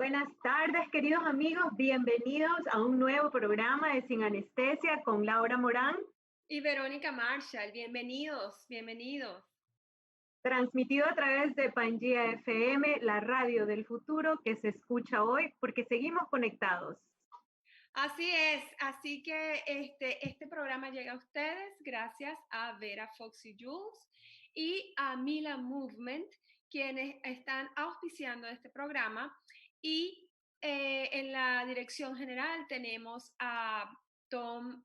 Buenas tardes, queridos amigos. Bienvenidos a un nuevo programa de Sin Anestesia con Laura Morán y Verónica Marshall. Bienvenidos, bienvenidos. Transmitido a través de Pangea FM, la radio del futuro que se escucha hoy porque seguimos conectados. Así es, así que este programa llega a ustedes gracias a Vera Foxy Jules y a Mila Movement, quienes están auspiciando este programa. Y en la dirección general tenemos a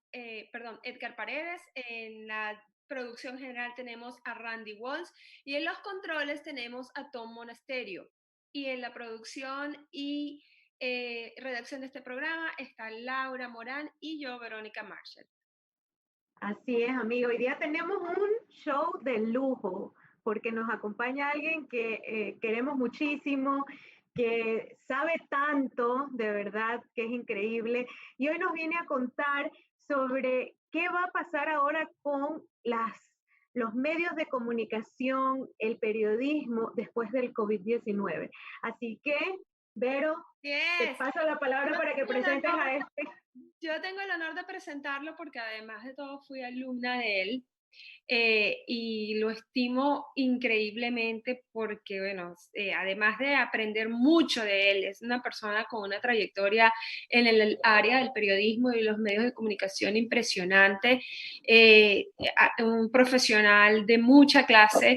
Edgar Paredes. En la producción general tenemos a Randy Walls y en los controles tenemos a Tom Monasterio. Y en la producción y redacción de este programa está Laura Morán y yo, Verónica Marshall. Así es, amigo. Hoy día tenemos un show de lujo porque nos acompaña alguien que queremos muchísimo, que sabe tanto, de verdad, que es increíble. Y hoy nos viene a contar sobre qué va a pasar ahora con los medios de comunicación, el periodismo después del COVID-19. Así que, Vero, te paso la palabra para que presentes a este. Yo tengo el honor de presentarlo porque además de todo fui alumna de él. Y lo estimo increíblemente porque, bueno, además de aprender mucho de él, es una persona con una trayectoria en el área del periodismo y los medios de comunicación impresionante, un profesional de mucha clase,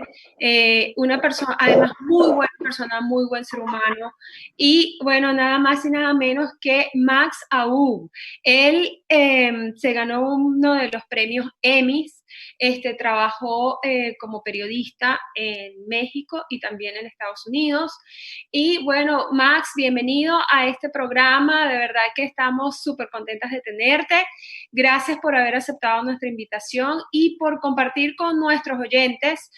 una persona, además muy buena persona, muy buen ser humano, y bueno, nada más y nada menos que Max Aub. Él se ganó uno de los premios Emmys. Trabajó como periodista en México y también en Estados Unidos. Y bueno, Max, bienvenido a este programa. De verdad que estamos súper contentas de tenerte. Gracias por haber aceptado nuestra invitación y por compartir con nuestros oyentes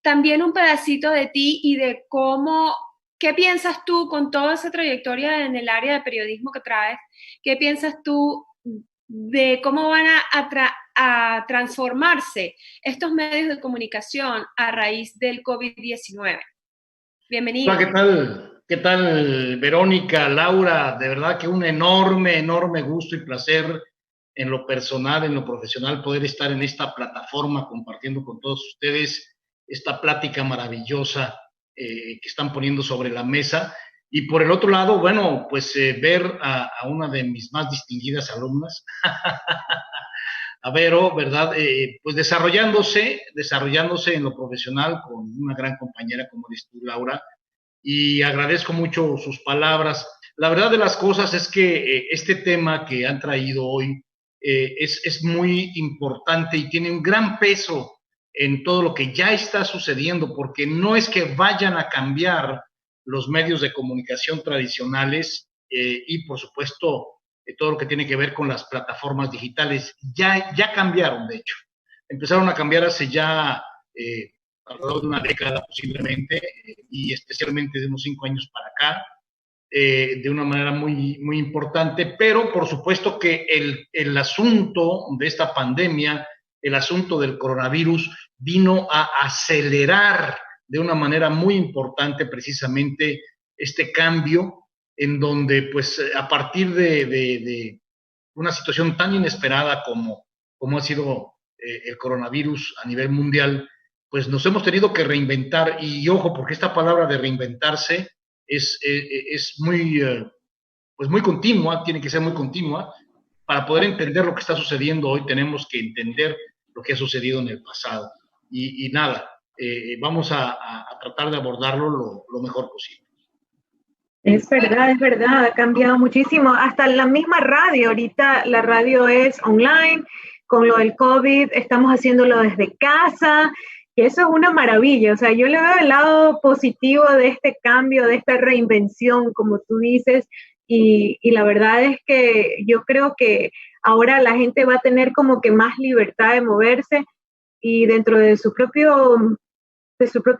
también un pedacito de ti y de ¿qué piensas tú con toda esa trayectoria en el área de periodismo que traes? ¿Qué piensas tú de cómo van a transformarse estos medios de comunicación a raíz del COVID-19? Bienvenido. Hola, ¿qué tal? ¿Qué tal, Verónica, Laura? De verdad que un enorme gusto y placer en lo personal, en lo profesional, poder estar en esta plataforma compartiendo con todos ustedes esta plática maravillosa que están poniendo sobre la mesa. Y por el otro lado, bueno, pues ver a una de mis más distinguidas alumnas, a Vero, ¿verdad? Pues desarrollándose en lo profesional con una gran compañera como eres tú, Laura, y agradezco mucho sus palabras. La verdad de las cosas es que este tema que han traído hoy es muy importante y tiene un gran peso en todo lo que ya está sucediendo, porque no es que vayan a cambiar los medios de comunicación tradicionales y, por supuesto, todo lo que tiene que ver con las plataformas digitales. Ya cambiaron, de hecho. Empezaron a cambiar hace ya alrededor de una década posiblemente, y especialmente de unos 5 años para acá, de una manera muy importante, pero por supuesto que el asunto de esta pandemia, el asunto del coronavirus, vino a acelerar de una manera muy importante precisamente este cambio, en donde pues a partir de una situación tan inesperada como ha sido el coronavirus a nivel mundial, pues nos hemos tenido que reinventar. Y ojo, porque esta palabra de reinventarse es muy continua, tiene que ser muy continua. Para poder entender lo que está sucediendo hoy, tenemos que entender lo que ha sucedido en el pasado. Y nada, vamos a tratar de abordarlo lo mejor posible. Es verdad, ha cambiado muchísimo. Hasta la misma radio, ahorita la radio es online, con lo del COVID estamos haciéndolo desde casa, y eso es una maravilla. O sea, yo le veo el lado positivo de este cambio, de esta reinvención, como tú dices, y la verdad es que yo creo que ahora la gente va a tener como que más libertad de moverse y dentro de su propio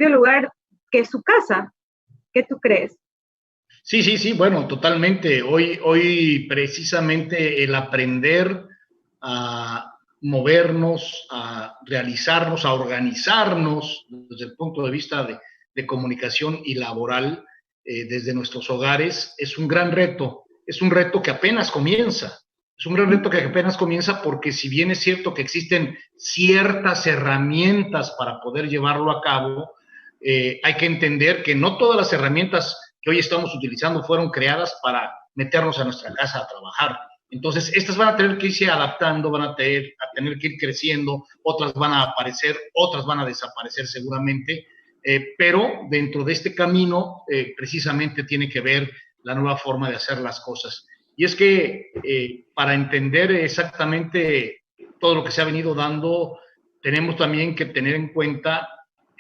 lugar, que es su casa. ¿Qué tú crees? Sí, bueno, totalmente. Hoy precisamente el aprender a movernos, a realizarnos, a organizarnos desde el punto de vista de comunicación y laboral, desde nuestros hogares, es un gran reto. Es un reto que apenas comienza. Es un gran reto que apenas comienza porque si bien es cierto que existen ciertas herramientas para poder llevarlo a cabo, hay que entender que no todas las herramientas que hoy estamos utilizando fueron creadas para meternos a nuestra casa a trabajar. Entonces, estas van a tener que irse adaptando, van a tener que ir creciendo, otras van a aparecer, otras van a desaparecer seguramente, pero dentro de este camino precisamente tiene que ver la nueva forma de hacer las cosas. Y es que para entender exactamente todo lo que se ha venido dando, tenemos también que tener en cuenta,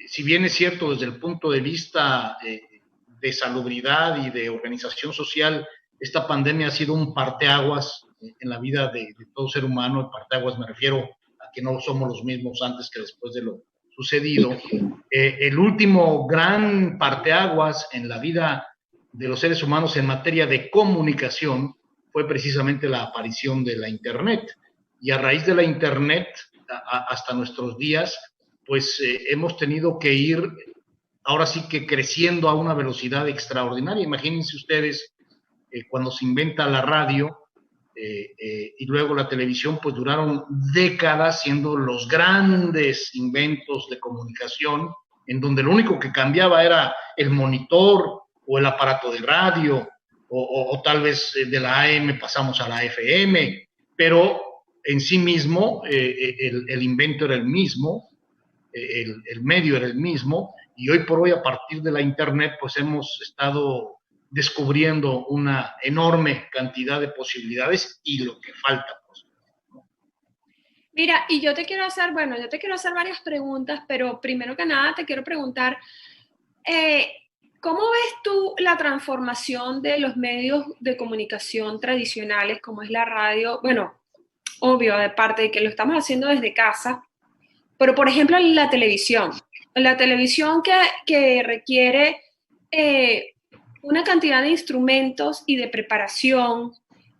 si bien es cierto desde el punto de vista de salubridad y de organización social, esta pandemia ha sido un parteaguas en la vida de todo ser humano. El parteaguas me refiero a que no somos los mismos antes que después de lo sucedido. El último gran parteaguas en la vida de los seres humanos en materia de comunicación fue precisamente la aparición de la Internet. Y a raíz de la Internet, hasta nuestros días, pues hemos tenido que ir ahora sí que creciendo a una velocidad extraordinaria. Imagínense ustedes, cuando se inventa la radio y luego la televisión, pues duraron décadas siendo los grandes inventos de comunicación, en donde lo único que cambiaba era el monitor o el aparato de radio, o tal vez de la AM pasamos a la FM, pero en sí mismo el invento era el mismo, el medio era el mismo, y hoy por hoy, a partir de la Internet, pues hemos estado descubriendo una enorme cantidad de posibilidades y lo que falta. Pues, ¿no? Mira, y yo te quiero hacer varias preguntas, pero primero que nada te quiero preguntar, ¿cómo ves tú la transformación de los medios de comunicación tradicionales, como es la radio? Bueno, obvio, aparte de que lo estamos haciendo desde casa, pero por ejemplo la televisión que requiere una cantidad de instrumentos y de preparación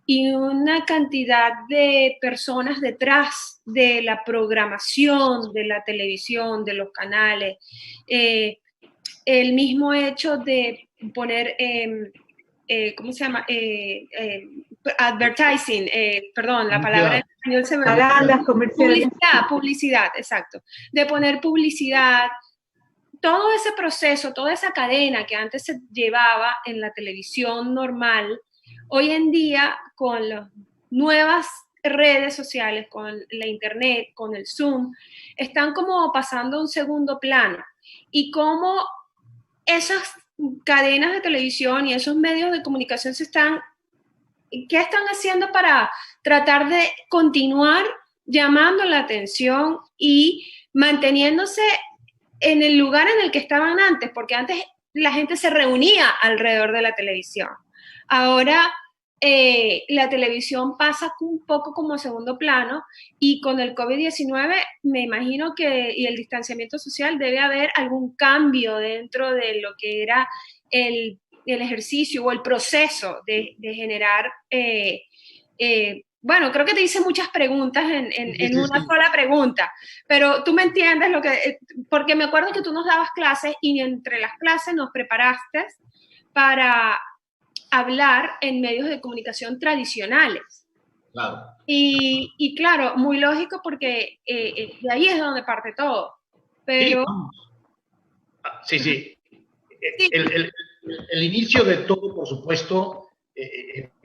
y una cantidad de personas detrás de la programación de la televisión, de los canales, el mismo hecho de poner, ¿cómo se llama? Advertising, perdón, la palabra en español se me olvidó. Publicidad, exacto. De poner publicidad, todo ese proceso, toda esa cadena que antes se llevaba en la televisión normal, hoy en día con las nuevas redes sociales, con la internet, con el Zoom, están como pasando a un segundo plano. Y cómo esas cadenas de televisión y esos medios de comunicación ¿qué están haciendo para tratar de continuar llamando la atención y manteniéndose en el lugar en el que estaban antes? Porque antes la gente se reunía alrededor de la televisión. Ahora la televisión pasa un poco como segundo plano, y con el COVID-19 me imagino que y el distanciamiento social debe haber algún cambio dentro de lo que era el ejercicio o el proceso de generar, bueno, creo que te hice muchas preguntas en una sola pregunta, pero tú me entiendes porque me acuerdo que tú nos dabas clases y entre las clases nos preparaste para hablar en medios de comunicación tradicionales. Claro. Y claro, muy lógico porque de ahí es donde parte todo. Pero... Sí. Sí. El inicio de todo, por supuesto,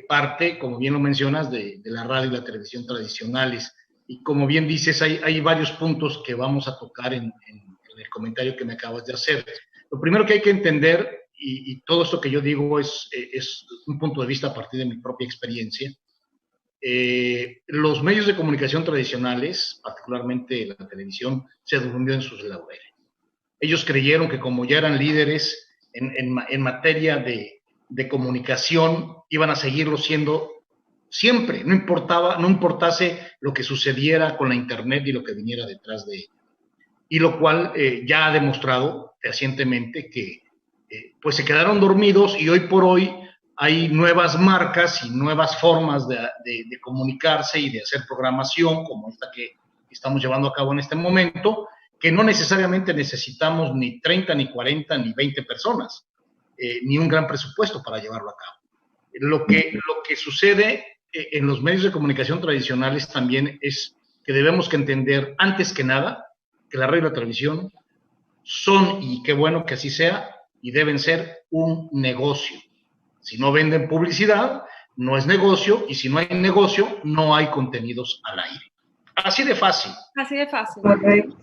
parte, como bien lo mencionas, de la radio y la televisión tradicionales. Y como bien dices, hay varios puntos que vamos a tocar en el comentario que me acabas de hacer. Lo primero que hay que entender, y todo esto que yo digo es un punto de vista a partir de mi propia experiencia, los medios de comunicación tradicionales, particularmente la televisión, se durmió en sus laureles. Ellos creyeron que como ya eran líderes en materia de comunicación, iban a seguirlo siendo siempre, no importase lo que sucediera con la Internet y lo que viniera detrás de ella. Y lo cual ya ha demostrado fehacientemente que pues se quedaron dormidos, y hoy por hoy hay nuevas marcas y nuevas formas de comunicarse y de hacer programación, como esta que estamos llevando a cabo en este momento, que no necesariamente necesitamos ni 30, ni 40, ni 20 personas. ni un gran presupuesto para llevarlo a cabo. Lo que sucede en los medios de comunicación tradicionales también es que debemos que entender, antes que nada, que la radio y la televisión son, y qué bueno que así sea, y deben ser un negocio. Si no venden publicidad, no es negocio, y si no hay negocio, no hay contenidos al aire. Así de fácil. Así de fácil. Correcto.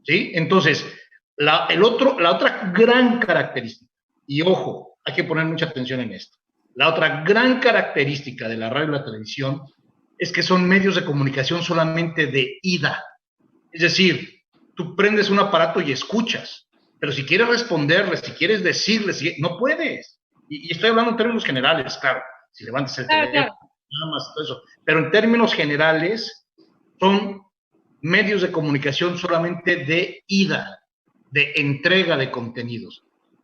¿Sí? Entonces, la otra gran característica, y ojo, hay que poner mucha atención en esto, la otra gran característica de la radio y la televisión es que son medios de comunicación solamente de ida. Es decir, tú prendes un aparato y escuchas, pero si quieres responderles, si quieres decirles, no puedes. Y estoy hablando en términos generales, claro, si levantas el teléfono, nada más, todo eso. Pero en términos generales, son medios de comunicación solamente de ida, de entrega de contenidos.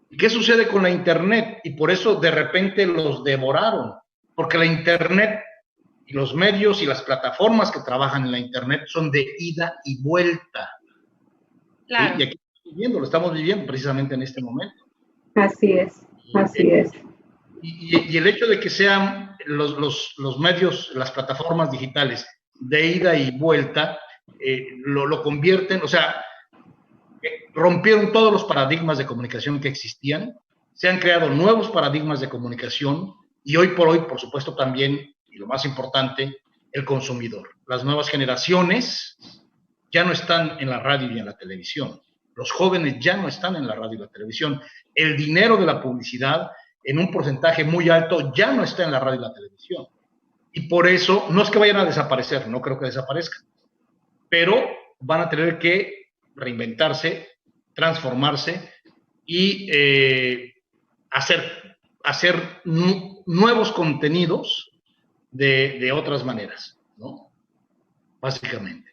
¿Y qué sucede con la Internet? Y por eso de repente los devoraron, porque la Internet y los medios y las plataformas que trabajan en la Internet son de ida y vuelta. Claro. ¿Sí? Y aquí lo estamos viviendo precisamente en este momento. Así es, así es. Y el hecho de que sean los medios, las plataformas digitales de ida y vuelta, lo convierten, o sea, rompieron todos los paradigmas de comunicación que existían, se han creado nuevos paradigmas de comunicación y hoy por hoy, por supuesto, también, y lo más importante, el consumidor. Las nuevas generaciones ya no están en la radio y en la televisión. Los jóvenes ya no están en la radio y la televisión. El dinero de la publicidad, en un porcentaje muy alto, ya no está en la radio y la televisión. Y por eso, no es que vayan a desaparecer, no creo que desaparezcan, pero van a tener que reinventarse, transformarse y hacer nuevos contenidos de otras maneras, ¿no? Básicamente.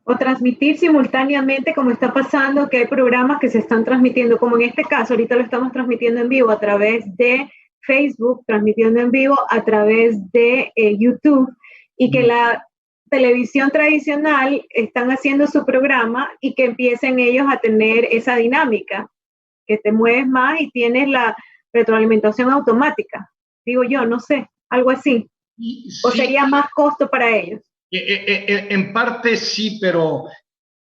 O transmitir simultáneamente, como está pasando, que hay programas que se están transmitiendo, como en este caso, ahorita lo estamos transmitiendo en vivo a través de Facebook, transmitiendo en vivo a través de YouTube, y que la televisión tradicional están haciendo su programa y que empiecen ellos a tener esa dinámica, que te mueves más y tienes la retroalimentación automática. Digo yo, no sé, algo así. ¿O sería más costo para ellos? En parte sí, pero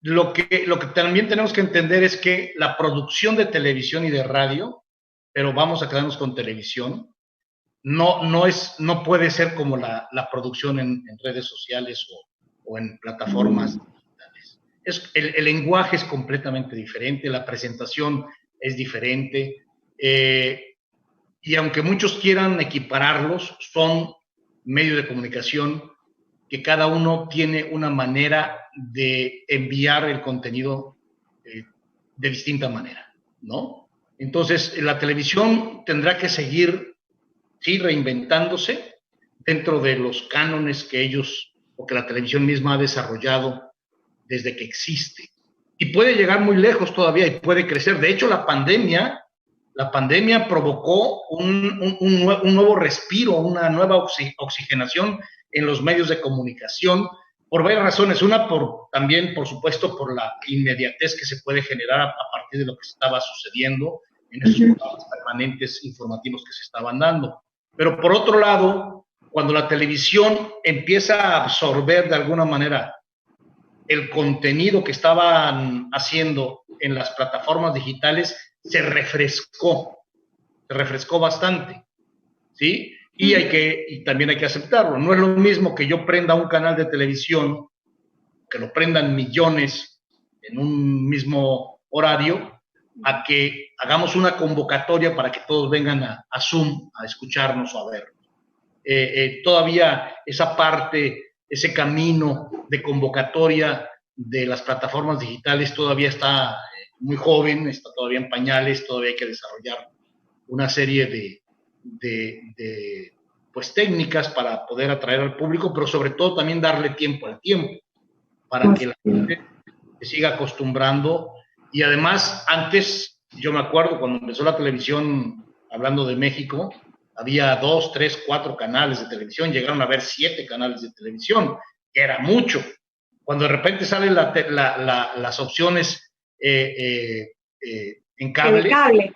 lo que también tenemos que entender es que la producción de televisión y de radio, pero vamos a quedarnos con televisión, no puede ser como la producción en redes sociales o en plataformas digitales. El lenguaje es completamente diferente, la presentación es diferente, y aunque muchos quieran equipararlos, son medios de comunicación que cada uno tiene una manera de enviar el contenido de distinta manera, ¿no? Entonces, la televisión tendrá que seguir, sí, reinventándose dentro de los cánones que ellos, o que la televisión misma ha desarrollado desde que existe. Y puede llegar muy lejos todavía y puede crecer. De hecho, la pandemia provocó un nuevo respiro, una nueva oxigenación en los medios de comunicación, por varias razones. Una, también, por supuesto, por la inmediatez que se puede generar a partir de lo que estaba sucediendo en esos programas permanentes informativos que se estaban dando. Pero por otro lado, cuando la televisión empieza a absorber de alguna manera el contenido que estaban haciendo en las plataformas digitales, se refrescó bastante, ¿sí? Y también hay que aceptarlo. No es lo mismo que yo prenda un canal de televisión, que lo prendan millones en un mismo horario, a que hagamos una convocatoria para que todos vengan a Zoom a escucharnos o a vernos. Todavía esa parte, ese camino de convocatoria de las plataformas digitales todavía está muy joven, está todavía en pañales, todavía hay que desarrollar una serie de pues, técnicas para poder atraer al público, pero sobre todo también darle tiempo al tiempo, para que la gente se siga acostumbrando. Y además, antes, yo me acuerdo cuando empezó la televisión, hablando de México, había 2, 3, 4 canales de televisión, llegaron a haber 7 canales de televisión, que era mucho. Cuando de repente salen las opciones en en cable. cable.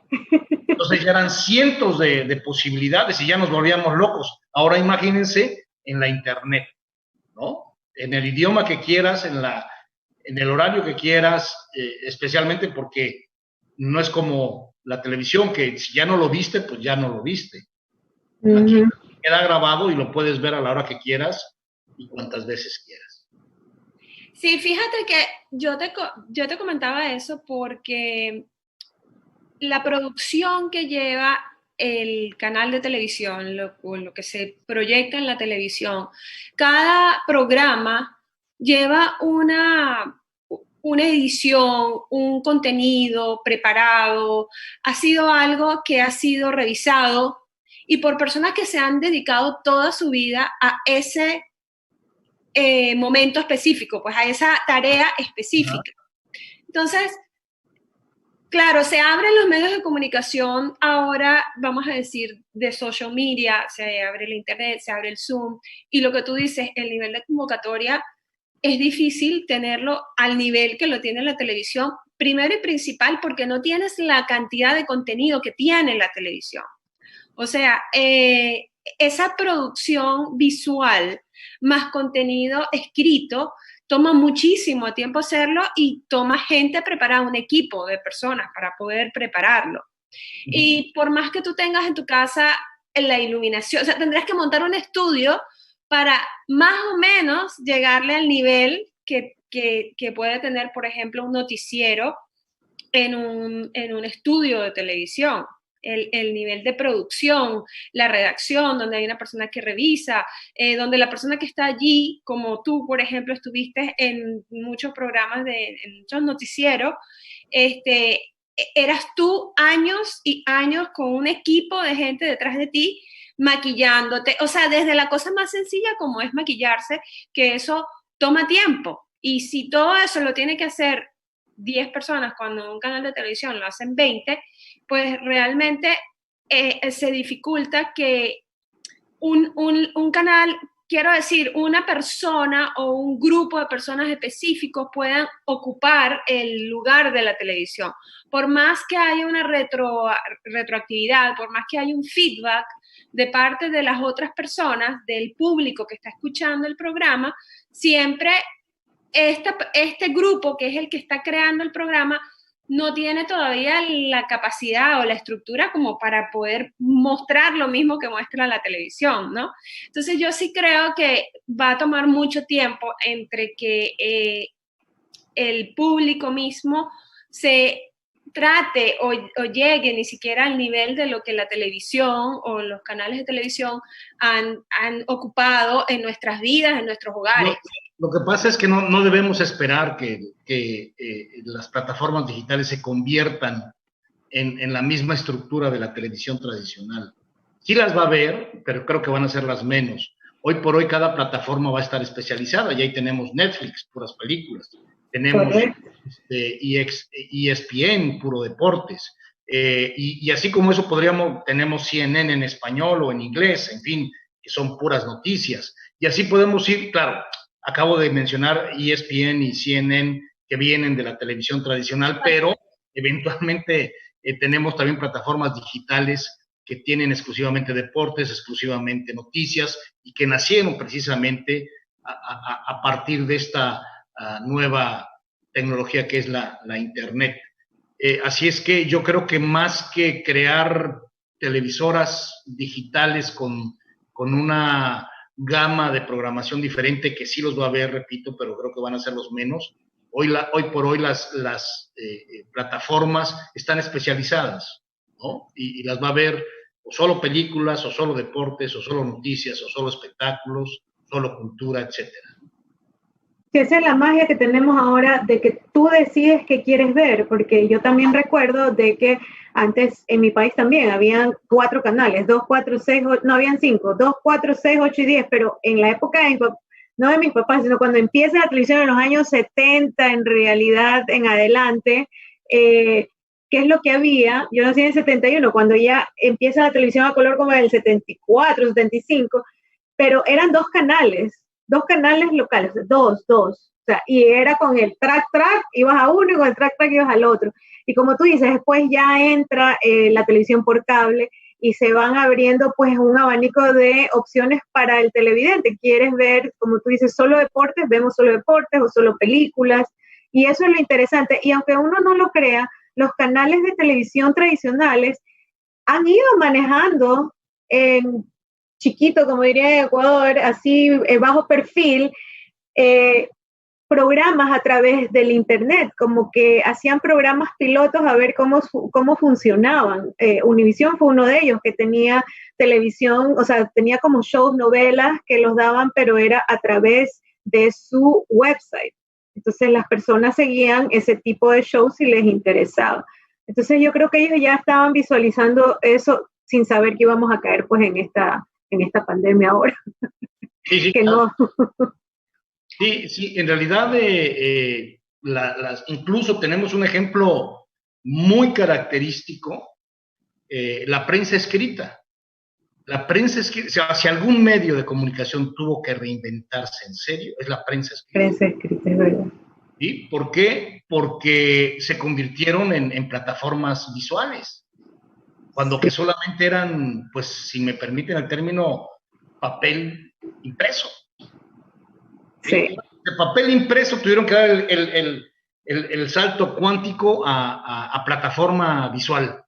Entonces ya eran cientos de posibilidades y ya nos volvíamos locos. Ahora imagínense en la internet, ¿no? En el idioma que quieras, en el horario que quieras, especialmente porque no es como la televisión, que si ya no lo viste, pues ya no lo viste. Aquí queda grabado y lo puedes ver a la hora que quieras y cuantas veces quieras. Sí, fíjate que yo te comentaba eso porque la producción que lleva el canal de televisión, lo que se proyecta en la televisión, cada programa lleva una edición, un contenido preparado, ha sido algo que ha sido revisado y por personas que se han dedicado toda su vida a ese momento específico, pues a esa tarea específica. Entonces, claro, se abren los medios de comunicación ahora, vamos a decir, de social media, se abre el internet, se abre el Zoom, y lo que tú dices, el nivel de convocatoria es difícil tenerlo al nivel que lo tiene la televisión, primero y principal porque no tienes la cantidad de contenido que tiene la televisión. O sea, esa producción visual más contenido escrito toma muchísimo tiempo hacerlo y toma gente preparada, un equipo de personas para poder prepararlo. Y por más que tú tengas en tu casa la iluminación, o sea, tendrás que montar un estudio para más o menos llegarle al nivel que puede tener, por ejemplo, un noticiero en un estudio de televisión. El nivel de producción, la redacción, donde hay una persona que revisa, donde la persona que está allí, como tú, por ejemplo, estuviste en muchos programas, en muchos noticieros, eras tú años y años con un equipo de gente detrás de ti, maquillándote, o sea, desde la cosa más sencilla como es maquillarse, que eso toma tiempo. Y si todo eso lo tiene que hacer 10 personas cuando un canal de televisión lo hacen 20, pues realmente se dificulta que un canal, quiero decir, una persona o un grupo de personas específicos puedan ocupar el lugar de la televisión. Por más que haya una retroactividad, por más que haya un feedback de parte de las otras personas, del público que está escuchando el programa, siempre este grupo, que es el que está creando el programa, no tiene todavía la capacidad o la estructura como para poder mostrar lo mismo que muestra la televisión, ¿no? Entonces yo sí creo que va a tomar mucho tiempo entre que el público mismo se trate o llegue ni siquiera al nivel de lo que la televisión o los canales de televisión han ocupado en nuestras vidas, en nuestros hogares. Lo que pasa es que no debemos esperar que las plataformas digitales se conviertan en la misma estructura de la televisión tradicional. Sí las va a haber, pero creo que van a ser las menos. Hoy por hoy cada plataforma va a estar especializada, y ahí tenemos Netflix, puras películas, tenemos ESPN, puro deportes, y así como eso tenemos CNN en español o en inglés, en fin, que son puras noticias, y así podemos ir, claro, acabo de mencionar ESPN y CNN que vienen de la televisión tradicional, pero eventualmente tenemos también plataformas digitales que tienen exclusivamente deportes, exclusivamente noticias, y que nacieron precisamente a partir de esta nueva tecnología que es la Internet. Así es que yo creo que más que crear televisoras digitales con una gama de programación diferente, que sí los va a haber, repito, pero creo que van a ser los menos. Hoy por hoy las plataformas están especializadas, ¿no? Y las va a ver o solo películas, o solo deportes, o solo noticias, o solo espectáculos, solo cultura, etcétera. Sí, esa es la magia que tenemos ahora de que tú decides qué quieres ver, porque yo también recuerdo de que antes en mi país también habían 4 canales, 2, 4, 6, 8, no habían 5, 2, 4, 6, 8 y 10, pero en la época no de mis papás, sino cuando empieza la televisión en los años 70, en realidad en adelante, ¿qué es lo que había? Yo nací en el 71, cuando ya empieza la televisión a color como en el 74, 75, pero eran 2 canales. dos canales locales, dos. O sea, y era con el track, ibas a uno y con el track ibas al otro. Y como tú dices, después ya entra la televisión por cable y se van abriendo pues un abanico de opciones para el televidente. ¿Quieres ver, como tú dices, solo deportes? Vemos solo deportes o solo películas. Y eso es lo interesante. Y aunque uno no lo crea, los canales de televisión tradicionales han ido manejando en chiquito, como diría en Ecuador, así bajo perfil, programas a través del internet, como que hacían programas pilotos a ver cómo funcionaban. Univisión fue uno de ellos que tenía televisión, o sea, tenía como shows, novelas que los daban, pero era a través de su website. Entonces las personas seguían ese tipo de shows si les interesaba. Entonces yo creo que ellos ya estaban visualizando eso sin saber que íbamos a caer pues en esta pandemia ahora. Sí, que claro. No. Sí, en realidad incluso tenemos un ejemplo muy característico, la prensa escrita. La prensa escrita, o sea, si algún medio de comunicación tuvo que reinventarse en serio, es la prensa escrita. Prensa escrita, es verdad. ¿Sí? ¿Por qué? Porque se convirtieron en plataformas visuales, cuando que solamente eran, pues, si me permiten el término, papel impreso. ¿Sí? De papel impreso tuvieron que dar el salto cuántico a plataforma visual.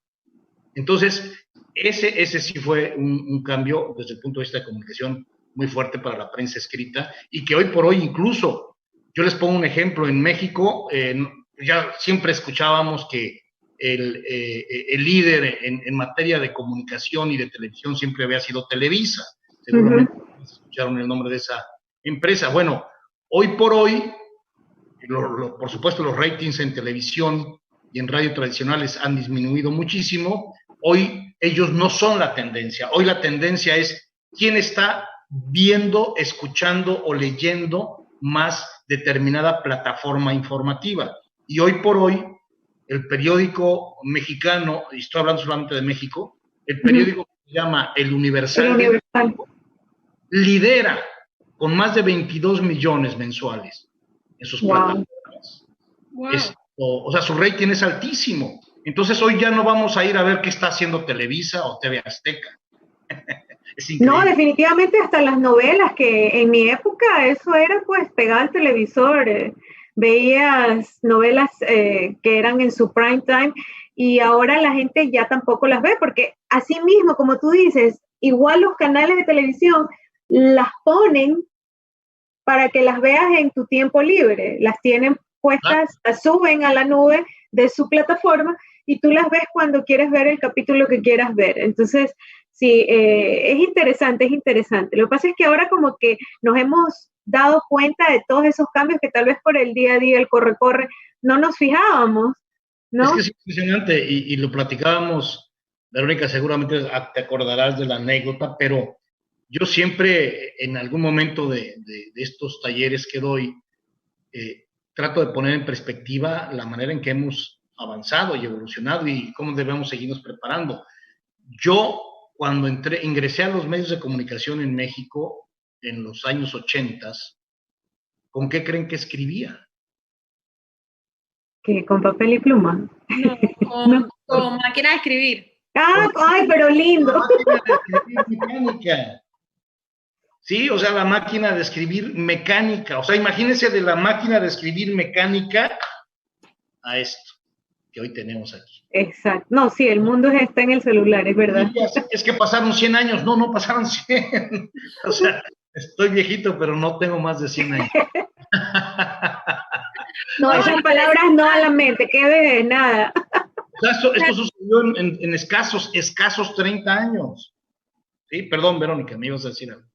Entonces, ese sí fue un cambio desde el punto de vista de comunicación muy fuerte para la prensa escrita y que hoy por hoy incluso, yo les pongo un ejemplo, en México ya siempre escuchábamos que el líder en materia de comunicación y de televisión siempre había sido Televisa. Seguramente escucharon el nombre de esa empresa. Bueno, hoy por hoy, por supuesto, los ratings en televisión y en radio tradicionales han disminuido muchísimo. Hoy ellos no son la tendencia. Hoy la tendencia es quién está viendo, escuchando o leyendo más determinada plataforma informativa. Y hoy por hoy, el periódico mexicano, y estoy hablando solamente de México, el periódico que se llama El Universal, lidera con más de 22 millones mensuales en sus plataformas. Wow. O sea, su rating es altísimo. Entonces hoy ya no vamos a ir a ver qué está haciendo Televisa o TV Azteca. No, definitivamente hasta las novelas, que en mi época eso era pues pegar al televisor, veías novelas que eran en su prime time y ahora la gente ya tampoco las ve porque así mismo, como tú dices, igual los canales de televisión las ponen para que las veas en tu tiempo libre, las tienen puestas, las suben a la nube de su plataforma y tú las ves cuando quieres ver el capítulo que quieras ver. Entonces, sí, es interesante. Lo que pasa es que ahora como que nos hemos dado cuenta de todos esos cambios que tal vez por el día a día, el corre, no nos fijábamos, ¿no? Es que es impresionante y lo platicábamos, Verónica, seguramente te acordarás de la anécdota, pero yo siempre en algún momento de estos talleres que doy, trato de poner en perspectiva la manera en que hemos avanzado y evolucionado y cómo debemos seguirnos preparando. Yo, cuando ingresé a los medios de comunicación en México en los años 80, ¿con qué creen que escribía? ¿Qué, con papel y pluma? No, con máquina de escribir. Ay, pero lindo. Máquina de escribir mecánica. Sí, o sea, la máquina de escribir mecánica. O sea, imagínense de la máquina de escribir mecánica a esto que hoy tenemos aquí. Exacto. No, sí, el mundo está en el celular, es verdad. Es que pasaron 100 años. No pasaron 100. O sea, estoy viejito, pero no tengo más de 100 años. No, esas palabras no a la mente, que de nada. O sea, esto sucedió en escasos 30 años. Sí, perdón, Verónica, me ibas a decir algo.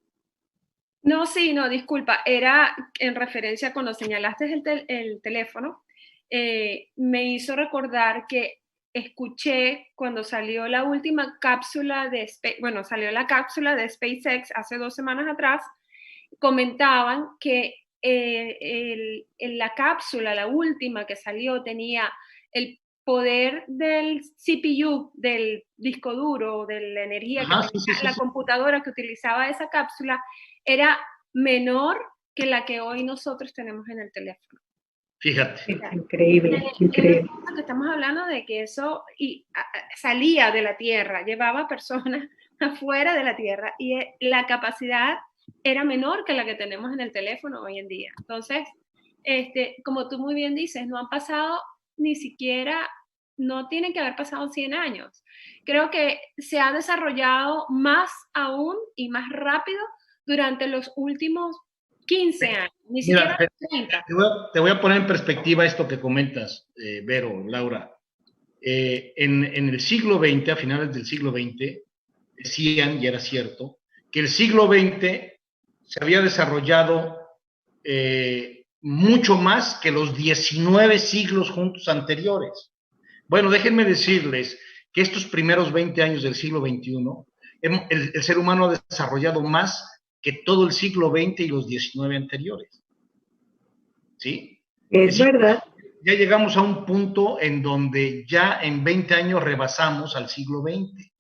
No, sí, no, disculpa. Era en referencia cuando señalaste el teléfono, me hizo recordar que escuché cuando salió la última cápsula salió la cápsula de SpaceX hace 2 semanas atrás, comentaban que la cápsula, la última que salió, tenía el poder del CPU, del disco duro, de la energía que tenía la computadora que utilizaba esa cápsula, era menor que la que hoy nosotros tenemos en el teléfono. Fíjate. Increíble, increíble. Que estamos hablando de que eso salía de la Tierra, llevaba personas afuera de la Tierra y la capacidad era menor que la que tenemos en el teléfono hoy en día. Entonces, como tú muy bien dices, no han pasado ni siquiera, no tienen que haber pasado 100 años. Creo que se ha desarrollado más aún y más rápido durante los últimos 15 años, ni siquiera 30. Te voy a poner en perspectiva esto que comentas, Vero, Laura. En el siglo XX, a finales del siglo XX, decían, y era cierto, que el siglo XX se había desarrollado mucho más que los 19 siglos juntos anteriores. Bueno, déjenme decirles que estos primeros 20 años del siglo XXI, el ser humano ha desarrollado más que todo el siglo XX y los 19 anteriores. ¿Sí? Es verdad. Ya llegamos a un punto en donde ya en 20 años rebasamos al siglo XX.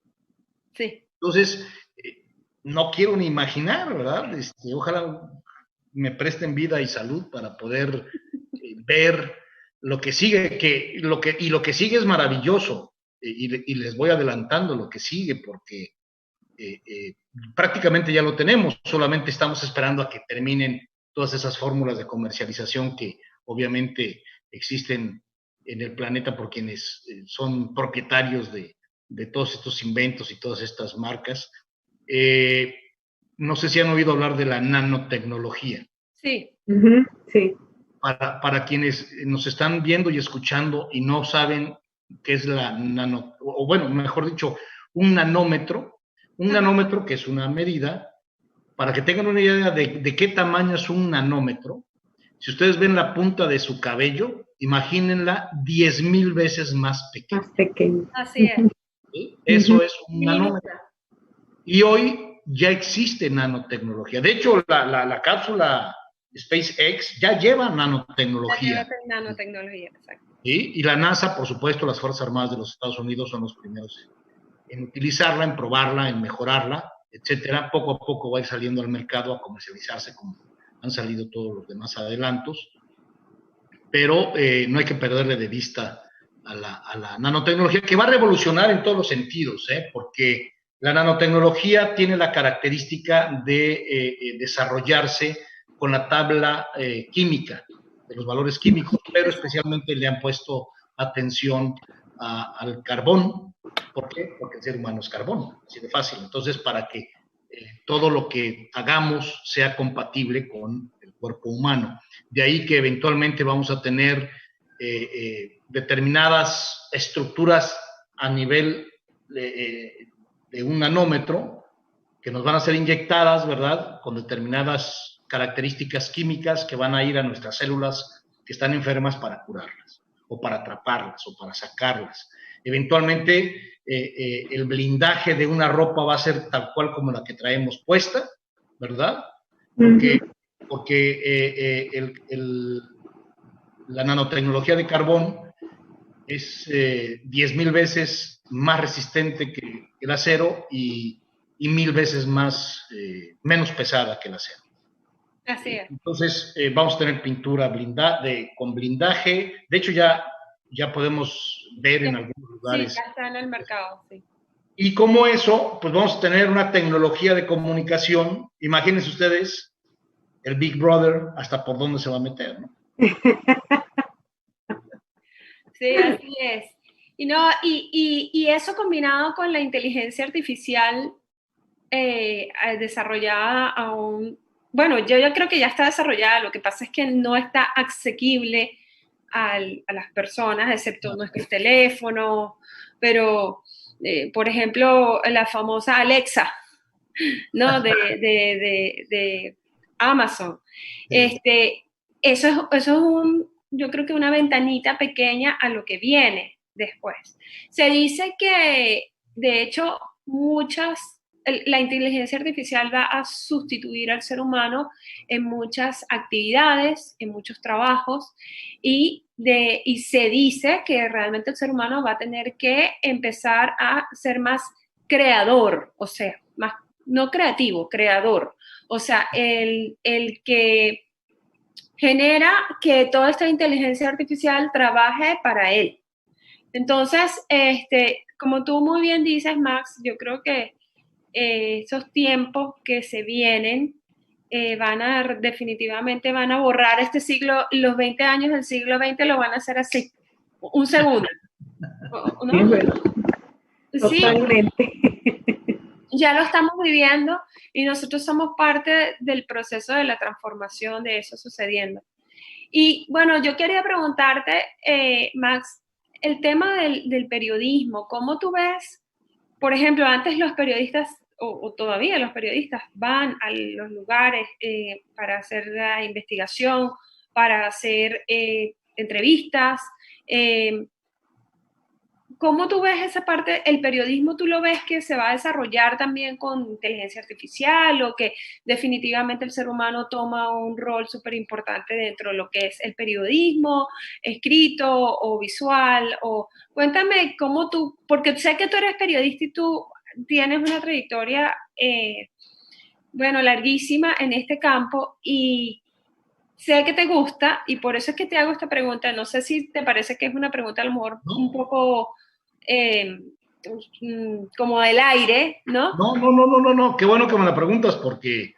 Sí. Entonces, no quiero ni imaginar, ¿verdad? Ojalá me presten vida y salud para poder ver lo que sigue, lo que sigue es maravilloso, y les voy adelantando lo que sigue, porque prácticamente ya lo tenemos, solamente estamos esperando a que terminen todas esas fórmulas de comercialización que obviamente existen en el planeta por quienes son propietarios de todos estos inventos y todas estas marcas. No sé si han oído hablar de la nanotecnología. Sí. Sí. Para quienes nos están viendo y escuchando y no saben qué es la o bueno, mejor dicho, un nanómetro. Un nanómetro, que es una medida, para que tengan una idea de qué tamaño es un nanómetro. Si ustedes ven la punta de su cabello, imagínenla 10,000 veces más pequeña. Más pequeña. Así es. ¿Sí? Eso es un nanómetro. Y hoy ya existe nanotecnología. De hecho, la cápsula SpaceX ya lleva nanotecnología. Ya lleva nanotecnología, exacto. ¿Sí? Y la NASA, por supuesto, las Fuerzas Armadas de los Estados Unidos son los primeros en utilizarla, en probarla, en mejorarla, etcétera. Poco a poco va a ir saliendo al mercado a comercializarse como han salido todos los demás adelantos, pero no hay que perderle de vista a la nanotecnología, que va a revolucionar en todos los sentidos, porque la nanotecnología tiene la característica de desarrollarse con la tabla química, de los valores químicos, pero especialmente le han puesto atención al carbón. ¿Por qué? Porque el ser humano es carbón, así de fácil. Entonces, para que todo lo que hagamos sea compatible con el cuerpo humano. De ahí que eventualmente vamos a tener determinadas estructuras a nivel de un nanómetro que nos van a ser inyectadas, ¿verdad? Con determinadas características químicas que van a ir a nuestras células que están enfermas para curarlas, o para atraparlas, o para sacarlas. Eventualmente, el blindaje de una ropa va a ser tal cual como la que traemos puesta, ¿verdad? Porque la nanotecnología de carbón es 10,000 veces más resistente que el acero y 1,000 veces menos pesada que el acero. Así es. Entonces, vamos a tener pintura con blindaje. De hecho, ya podemos ver en algunos lugares. Sí, ya está en el mercado, sí. Y como eso, pues vamos a tener una tecnología de comunicación. Imagínense ustedes el Big Brother hasta por dónde se va a meter, ¿no? Sí, así es. Y eso combinado con la inteligencia artificial desarrollada aún, bueno, yo creo que ya está desarrollada, lo que pasa es que no está asequible a las personas, excepto nuestros teléfonos, pero, por ejemplo, la famosa Alexa, ¿no? de Amazon. Eso es yo creo que una ventanita pequeña a lo que viene después. Se dice que, de hecho, la inteligencia artificial va a sustituir al ser humano en muchas actividades, en muchos trabajos, y se dice que realmente el ser humano va a tener que empezar a ser más creador, o sea, más no creativo, creador. O sea, el que genera que toda esta inteligencia artificial trabaje para él. Entonces, como tú muy bien dices, Max, yo creo que esos tiempos que se vienen definitivamente van a borrar este siglo, los 20 años del siglo XX lo van a hacer así, un segundo. ¿No? Sí, totalmente. Ya lo estamos viviendo y nosotros somos parte del proceso de la transformación de eso sucediendo. Y bueno, yo quería preguntarte, Max, el tema del periodismo, ¿cómo tú ves? Por ejemplo, antes los periodistas, o todavía los periodistas, van a los lugares para hacer la investigación, para hacer entrevistas. ¿Cómo tú ves esa parte? ¿El periodismo tú lo ves que se va a desarrollar también con inteligencia artificial o que definitivamente el ser humano toma un rol súper importante dentro de lo que es el periodismo escrito o visual? O cuéntame cómo tú, porque sé que tú eres periodista y tú tienes una trayectoria, bueno, larguísima en este campo y sé que te gusta y por eso es que te hago esta pregunta. No sé si te parece que es una pregunta a lo mejor un poco como del aire, ¿no? No. Qué bueno que me la preguntas porque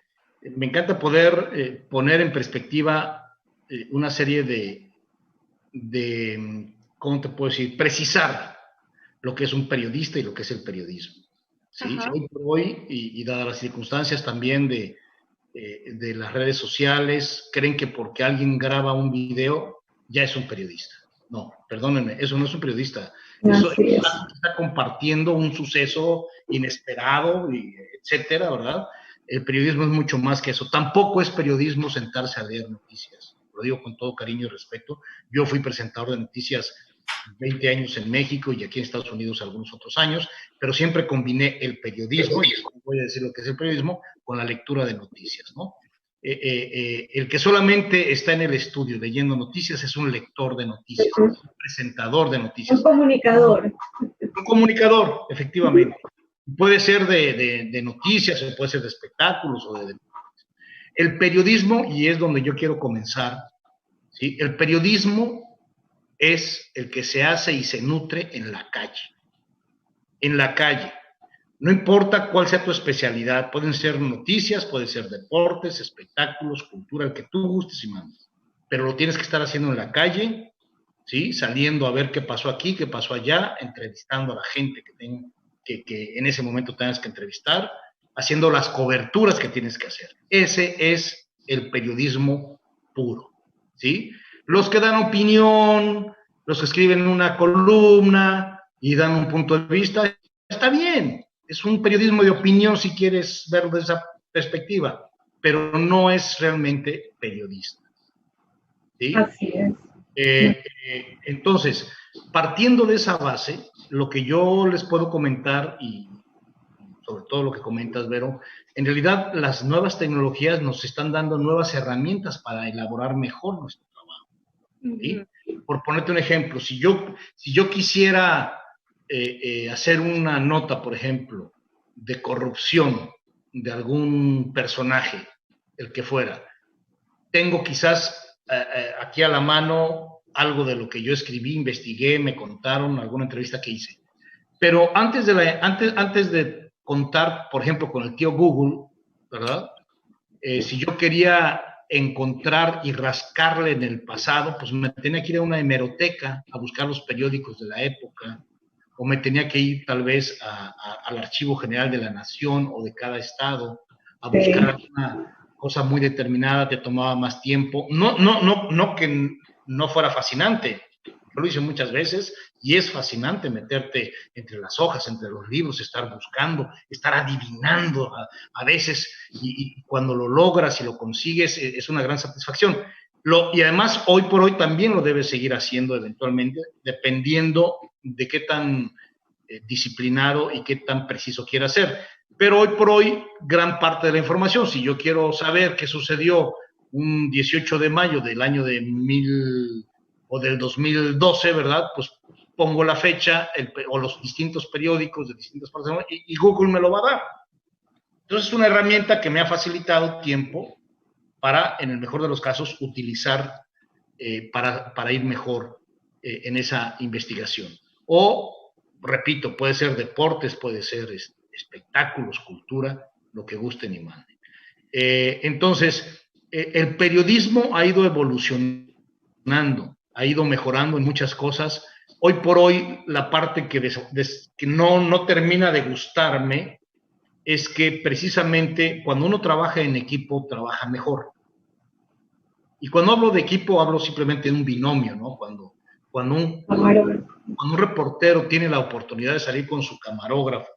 me encanta poder poner en perspectiva una serie de, ¿cómo te puedo decir? Precisar lo que es un periodista y lo que es el periodismo. ¿Sí? Hoy por hoy, y dadas las circunstancias también de las redes sociales, creen que porque alguien graba un video ya es un periodista. No, perdónenme, eso no es un periodista. Eso está compartiendo un suceso inesperado, etcétera, ¿verdad? El periodismo es mucho más que eso. Tampoco es periodismo sentarse a leer noticias. Lo digo con todo cariño y respeto. Yo fui presentador de noticias 20 años en México y aquí en Estados Unidos algunos otros años, pero siempre combiné el periodismo, y voy a decir lo que es el periodismo, con la lectura de noticias, ¿no? El que solamente está en el estudio leyendo noticias es un lector de noticias, un presentador de noticias. Un comunicador. Un comunicador, efectivamente. Puede ser de noticias, o puede ser de espectáculos o de deportes. El periodismo, y es donde yo quiero comenzar, ¿sí? El periodismo es el que se hace y se nutre en la calle. En la calle. No importa cuál sea tu especialidad, pueden ser noticias, pueden ser deportes, espectáculos, cultura, el que tú gustes y mandes. Pero lo tienes que estar haciendo en la calle, ¿sí? Saliendo a ver qué pasó aquí, qué pasó allá, entrevistando a la gente que en ese momento tengas que entrevistar, haciendo las coberturas que tienes que hacer. Ese es el periodismo puro, ¿sí? Los que dan opinión, los que escriben una columna y dan un punto de vista, está bien. Es un periodismo de opinión si quieres verlo desde esa perspectiva, pero no es realmente periodista, ¿sí? Así es. Entonces, partiendo de esa base, lo que yo les puedo comentar, y sobre todo lo que comentas, Vero, en realidad las nuevas tecnologías nos están dando nuevas herramientas para elaborar mejor nuestro trabajo, ¿sí? Por ponerte un ejemplo, si yo quisiera hacer una nota, por ejemplo, de corrupción de algún personaje, el que fuera, tengo quizás aquí a la mano algo de lo que yo escribí, investigué, me contaron, alguna entrevista que hice. Pero antes de contar, por ejemplo, con el tío Google, ¿verdad? Si yo quería encontrar y rascarle en el pasado, pues me tenía que ir a una hemeroteca a buscar los periódicos de la época, o me tenía que ir tal vez al Archivo General de la Nación o de cada estado a buscar una cosa muy determinada, te tomaba más tiempo. No que no fuera fascinante, yo lo hice muchas veces y es fascinante meterte entre las hojas, entre los libros, estar buscando, estar adivinando a veces, y cuando lo logras y lo consigues es una gran satisfacción. Y además hoy por hoy también lo debes seguir haciendo eventualmente, dependiendo de qué tan disciplinado y qué tan preciso quieras ser. Pero hoy por hoy, gran parte de la información, si yo quiero saber qué sucedió un 18 de mayo del año de del 2012, ¿verdad? Pues pongo la fecha o los distintos periódicos de distintas partes y Google me lo va a dar. Entonces es una herramienta que me ha facilitado tiempo para, en el mejor de los casos, utilizar para ir mejor en esa investigación. O, repito, puede ser deportes, puede ser espectáculos, cultura, lo que gusten y manden. Entonces, el periodismo ha ido evolucionando, ha ido mejorando en muchas cosas. Hoy por hoy, la parte que no termina de gustarme es que precisamente cuando uno trabaja en equipo, trabaja mejor. Y cuando hablo de equipo, hablo simplemente de un binomio, ¿no? Cuando un reportero tiene la oportunidad de salir con su camarógrafo,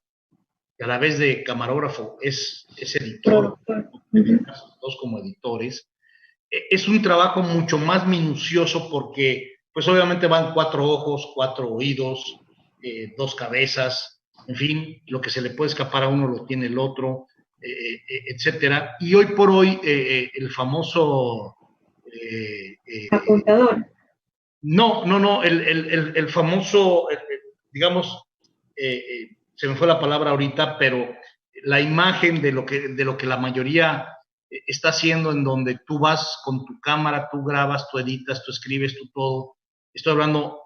que a la vez de camarógrafo es editor, dos como editores, es un trabajo mucho más minucioso porque, pues obviamente van 4 ojos, 4 oídos, 2 cabezas, en fin, lo que se le puede escapar a uno lo tiene el otro, etcétera. Y hoy por hoy, el famoso... apuntador. No, el famoso, digamos, se me fue la palabra ahorita, pero la imagen de lo que la mayoría está haciendo, en donde tú vas con tu cámara, tú grabas, tú editas, tú escribes, tú todo. Estoy hablando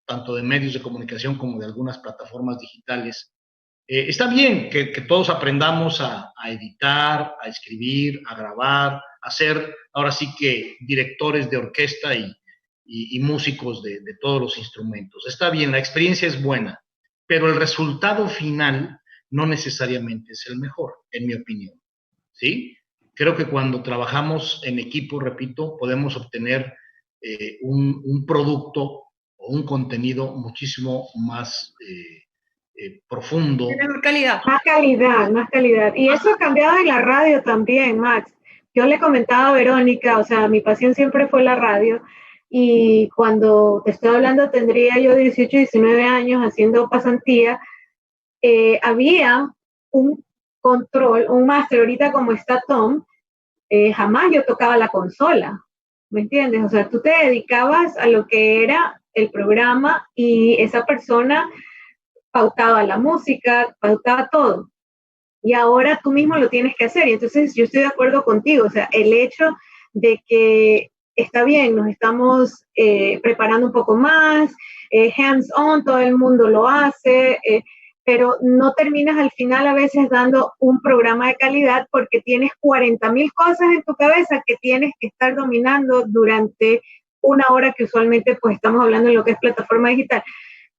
tanto de medios de comunicación como de algunas plataformas digitales. Está bien que todos aprendamos a editar, a escribir, a grabar, a ser ahora sí que directores de orquesta y músicos de todos los instrumentos. Está bien, la experiencia es buena, pero el resultado final no necesariamente es el mejor, en mi opinión. ¿Sí? Creo que cuando trabajamos en equipo, repito, podemos obtener un producto o un contenido muchísimo más profundo. De mejor calidad. Más calidad. Y eso ha cambiado en la radio también, Max. Yo le comentaba a Verónica, o sea, mi pasión siempre fue la radio. Y cuando te estoy hablando, tendría yo 18, 19 años haciendo pasantía, había un control, un máster, ahorita como está Tom, jamás yo tocaba la consola, ¿me entiendes? O sea, tú te dedicabas a lo que era el programa y esa persona pautaba la música, pautaba todo. Y ahora tú mismo lo tienes que hacer. Y entonces yo estoy de acuerdo contigo. O sea, el hecho de que está bien, nos estamos preparando un poco más, hands-on, todo el mundo lo hace, pero no terminas al final a veces dando un programa de calidad porque tienes 40,000 cosas en tu cabeza que tienes que estar dominando durante una hora, que usualmente pues estamos hablando en lo que es plataforma digital,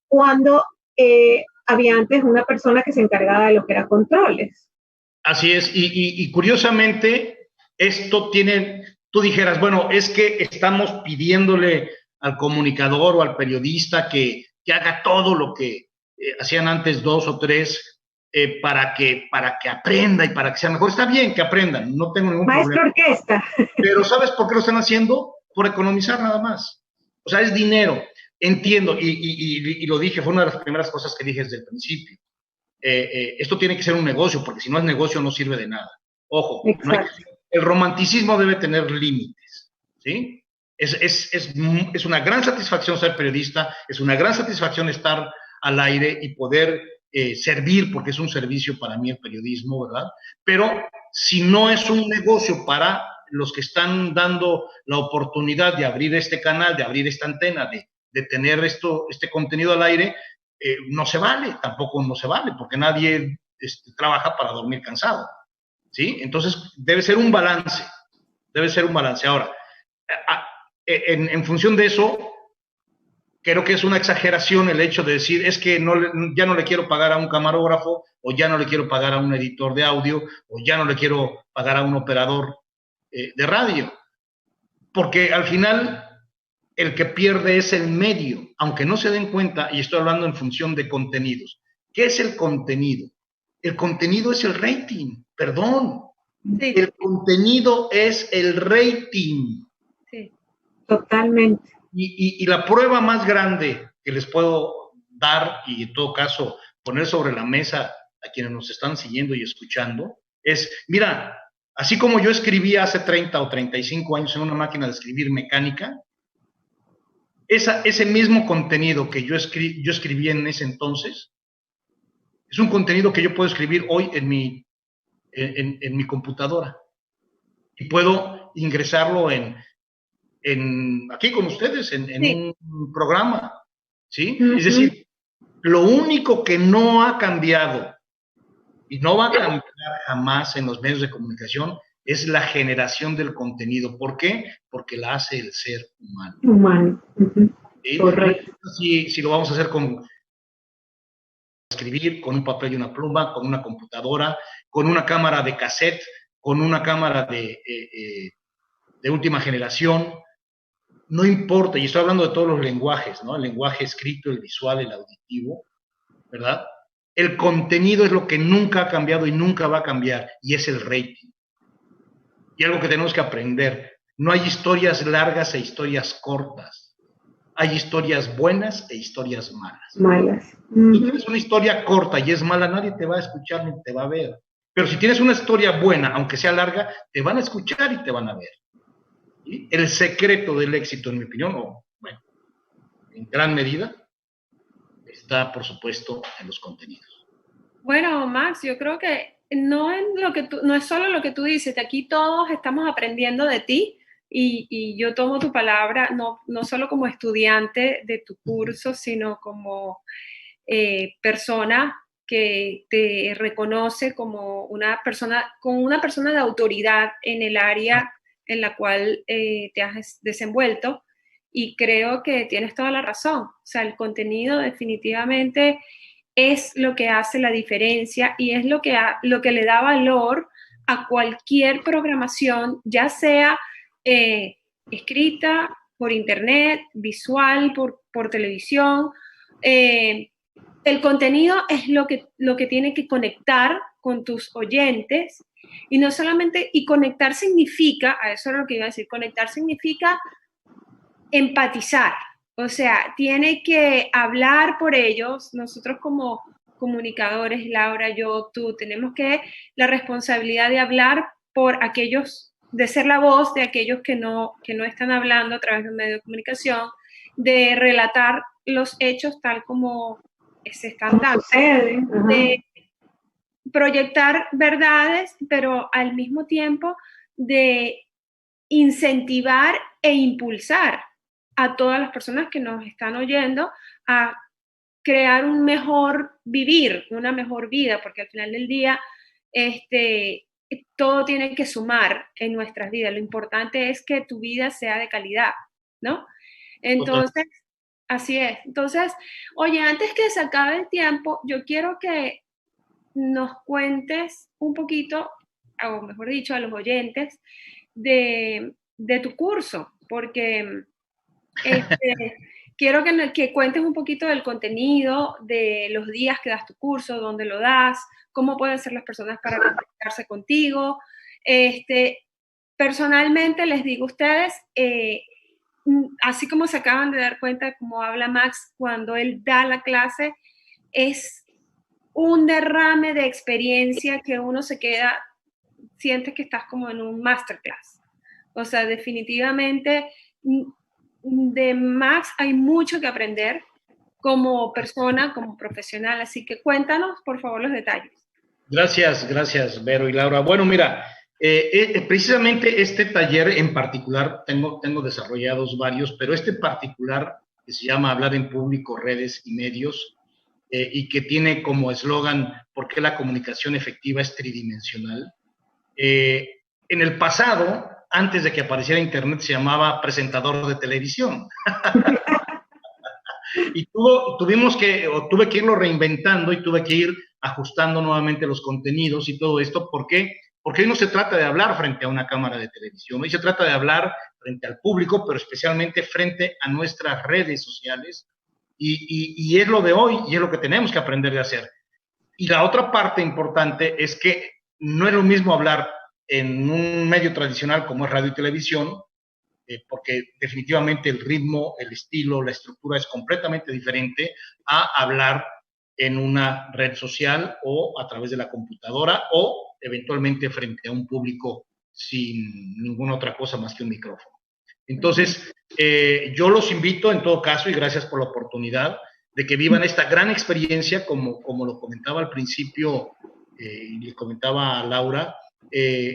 cuando había antes una persona que se encargaba de lo que era controles. Así es, y curiosamente esto tiene, tú dijeras, bueno, es que estamos pidiéndole al comunicador o al periodista que haga todo lo que hacían antes 2 o 3 para que aprenda y para que sea mejor. Está bien que aprendan, no tengo ningún Maestro problema. orquesta. Pero ¿sabes por qué lo están haciendo? Por economizar nada más. O sea, es dinero. Entiendo, y lo dije, fue una de las primeras cosas que dije desde el principio. Esto tiene que ser un negocio, porque si no es negocio no sirve de nada. Ojo, el romanticismo debe tener límites, ¿sí? Es una gran satisfacción ser periodista, es una gran satisfacción estar al aire y poder servir, porque es un servicio para mí el periodismo, ¿verdad? Pero si no es un negocio para los que están dando la oportunidad de abrir este canal, de abrir esta antena, de tener este contenido al aire, no se vale, tampoco no se vale, porque nadie trabaja para dormir cansado, ¿sí? Entonces debe ser un balance, Ahora, en función de eso, creo que es una exageración el hecho de decir, es que ya no le quiero pagar a un camarógrafo, o ya no le quiero pagar a un editor de audio, o ya no le quiero pagar a un operador de radio, porque al final el que pierde es el medio, aunque no se den cuenta, y estoy hablando en función de contenidos. ¿Qué es el contenido? El contenido es el rating, perdón. Sí. El contenido es el rating. Sí, totalmente. Y la prueba más grande que les puedo dar, y en todo caso poner sobre la mesa a quienes nos están siguiendo y escuchando, es, mira, así como yo escribía hace 30 o 35 años en una máquina de escribir mecánica, ese mismo contenido que yo escribí en ese entonces, es un contenido que yo puedo escribir hoy en mi en mi computadora. Y puedo ingresarlo aquí con ustedes, en un programa, ¿sí? Es decir, lo único que no ha cambiado y no va a cambiar jamás en los medios de comunicación es la generación del contenido. ¿Por qué? Porque la hace el ser humano. Humano. ¿Sí? Correcto. Si lo vamos a hacer con escribir, con un papel y una pluma, con una computadora, con una cámara de cassette, con una cámara de última generación, no importa, y estoy hablando de todos los lenguajes, ¿no? El lenguaje escrito, el visual, el auditivo, ¿verdad? El contenido es lo que nunca ha cambiado y nunca va a cambiar, y es el rating. Y algo que tenemos que aprender, no hay historias largas e historias cortas, hay historias buenas e historias malas. Malas. Si tienes una historia corta y es mala, nadie te va a escuchar ni te va a ver. Pero si tienes una historia buena, aunque sea larga, te van a escuchar y te van a ver. ¿Sí? El secreto del éxito, en mi opinión, o bueno, en gran medida, está, por supuesto, en los contenidos. Bueno, Max, yo creo que no es solo lo que tú dices, que aquí todos estamos aprendiendo de ti y yo tomo tu palabra no solo como estudiante de tu curso, sino como persona que te reconoce como una persona de autoridad en el área en la cual te has desenvuelto, y creo que tienes toda la razón. O sea, el contenido definitivamente es lo que hace la diferencia y es lo que le da valor a cualquier programación, ya sea escrita, por internet, visual, por televisión. El contenido es lo que tiene que conectar con tus oyentes, y no solamente, y conectar significa, a eso es lo que iba a decir, conectar significa empatizar, o sea, tiene que hablar por ellos. Nosotros como comunicadores, Laura, yo, tú, tenemos la responsabilidad de hablar por aquellos, de ser la voz de aquellos que no están hablando a través de un medio de comunicación, de relatar los hechos tal como se están dando, de proyectar verdades, pero al mismo tiempo de incentivar e impulsar a todas las personas que nos están oyendo a crear un mejor vivir, una mejor vida, porque al final del día todo tiene que sumar en nuestras vidas. Lo importante es que tu vida sea de calidad, ¿no? Entonces, así es. Entonces, oye, antes que se acabe el tiempo, yo quiero que nos cuentes un poquito, o mejor dicho, a los oyentes, de tu curso, porque quiero que cuentes un poquito del contenido, de los días que das tu curso, dónde lo das, cómo pueden ser las personas para contactarse contigo. Personalmente les digo a ustedes, así como se acaban de dar cuenta de cómo habla Max cuando él da la clase, es un derrame de experiencia que uno se queda, sientes que estás como en un masterclass. O sea, definitivamente de Max hay mucho que aprender como persona, como profesional. Así que cuéntanos, por favor, los detalles. Gracias, Vero y Laura. Bueno, mira, precisamente este taller en particular, tengo desarrollados varios, pero este particular, que se llama Hablar en Público, Redes y Medios, y que tiene como eslogan ¿por qué la comunicación efectiva es tridimensional? En el pasado, antes de que apareciera Internet, se llamaba presentador de televisión. Y tuve que irlo reinventando y tuve que ir ajustando nuevamente los contenidos y todo esto. ¿Por qué? Porque hoy no se trata de hablar frente a una cámara de televisión, hoy se trata de hablar frente al público, pero especialmente frente a nuestras redes sociales. Y es lo de hoy y es lo que tenemos que aprender de hacer. Y la otra parte importante es que no es lo mismo hablar en un medio tradicional como es radio y televisión, porque definitivamente el ritmo, el estilo, la estructura es completamente diferente a hablar en una red social o a través de la computadora o eventualmente frente a un público sin ninguna otra cosa más que un micrófono. Entonces, yo los invito en todo caso, y gracias por la oportunidad, de que vivan esta gran experiencia, como lo comentaba al principio y le comentaba a Laura,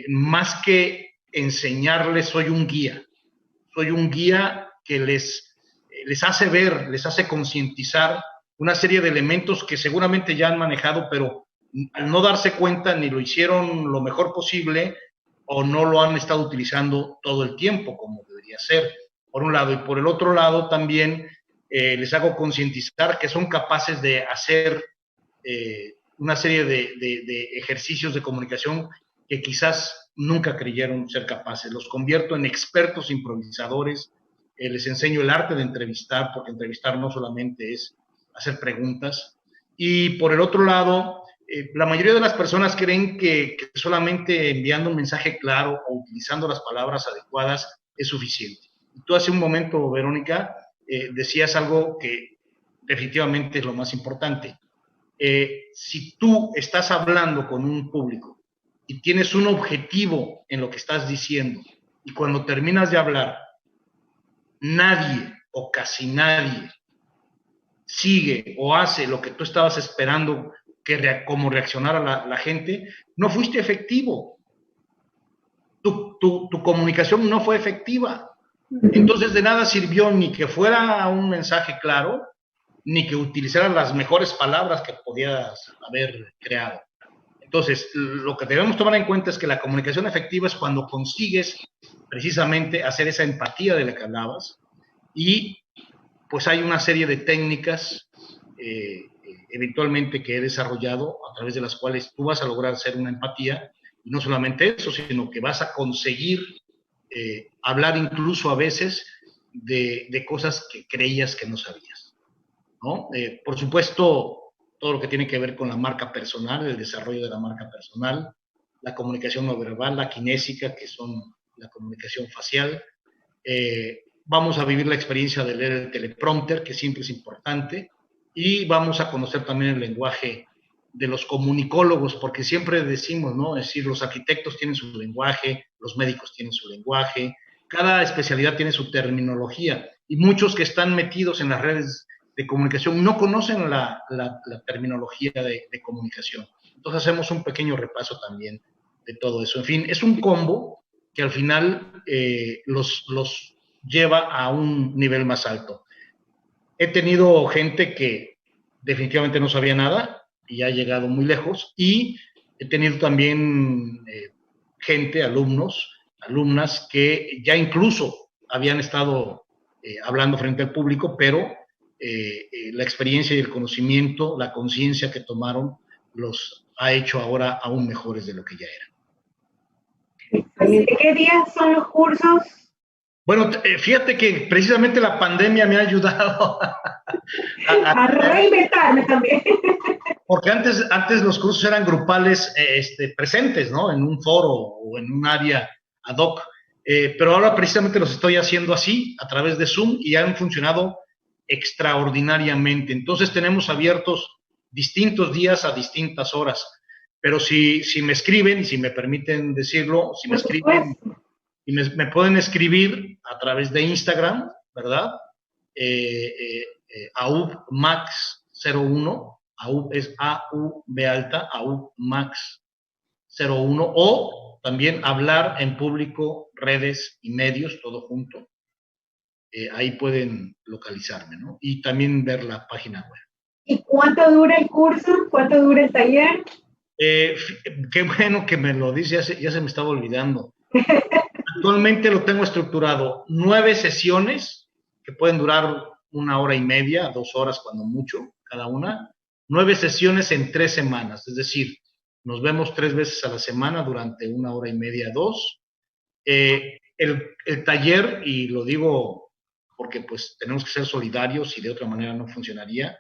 más que enseñarles, soy un guía que les hace ver, les hace concientizar una serie de elementos que seguramente ya han manejado, pero al no darse cuenta ni lo hicieron lo mejor posible o no lo han estado utilizando todo el tiempo como debería ser, por un lado. Y por el otro lado también les hago concientizar que son capaces de hacer una serie de ejercicios de comunicación que quizás nunca creyeron ser capaces. Los convierto en expertos improvisadores, les enseño el arte de entrevistar, porque entrevistar no solamente es hacer preguntas. Y por el otro lado, la mayoría de las personas creen que solamente enviando un mensaje claro o utilizando las palabras adecuadas es suficiente. Y tú hace un momento, Verónica, decías algo que definitivamente es lo más importante. Si tú estás hablando con un público y tienes un objetivo en lo que estás diciendo y cuando terminas de hablar, nadie o casi nadie sigue o hace lo que tú estabas esperando como reaccionara la gente, no fuiste efectivo. Tu comunicación no fue efectiva. Entonces de nada sirvió ni que fuera un mensaje claro, ni que utilizaras las mejores palabras que podías haber creado. Entonces, lo que debemos tomar en cuenta es que la comunicación efectiva es cuando consigues precisamente hacer esa empatía de la que hablabas, y pues hay una serie de técnicas eventualmente que he desarrollado a través de las cuales tú vas a lograr hacer una empatía, y no solamente eso, sino que vas a conseguir hablar incluso a veces de cosas que creías que no sabías, ¿no? Por supuesto, todo lo que tiene que ver con la marca personal, el desarrollo de la marca personal, la comunicación no verbal, la kinésica, que son la comunicación facial. Vamos a vivir la experiencia de leer el teleprompter, que siempre es importante, y vamos a conocer también el lenguaje de los comunicólogos, porque siempre decimos, ¿no? Es decir, los arquitectos tienen su lenguaje, los médicos tienen su lenguaje, cada especialidad tiene su terminología, y muchos que están metidos en las redes de comunicación no conocen la terminología de comunicación. Entonces hacemos un pequeño repaso también de todo eso. En fin, es un combo que al final los lleva a un nivel más alto. He tenido gente que definitivamente no sabía nada y ha llegado muy lejos, y he tenido también gente, alumnas que ya incluso habían estado hablando frente al público, pero la experiencia y el conocimiento, la conciencia que tomaron, los ha hecho ahora aún mejores de lo que ya eran. Excelente. ¿Qué días son los cursos? Bueno, fíjate que precisamente la pandemia me ha ayudado a reinventarme también. Porque antes los cursos eran grupales presentes, ¿no? En un foro o en un área ad hoc. Pero ahora precisamente los estoy haciendo así, a través de Zoom, y han funcionado extraordinariamente. Entonces tenemos abiertos distintos días a distintas horas. Pero si me escriben, y si me permiten decirlo, si me escriben, y me pueden escribir a través de Instagram, ¿verdad? AUBMax01, AUB es AUB alta, AUBMax01, o también hablar en público, redes y medios, todo junto. Ahí pueden localizarme, ¿no? Y también ver la página web. ¿Y cuánto dura el curso? ¿Cuánto dura el taller? Qué bueno que me lo dice, ya se me estaba olvidando. Actualmente lo tengo estructurado 9 sesiones que pueden durar 1 hora y media, 2 horas cuando mucho, cada una. 9 sesiones en 3 semanas, es decir, nos vemos 3 veces a la semana durante 1 hora y media, 2. El taller, y lo digo porque pues tenemos que ser solidarios y de otra manera no funcionaría,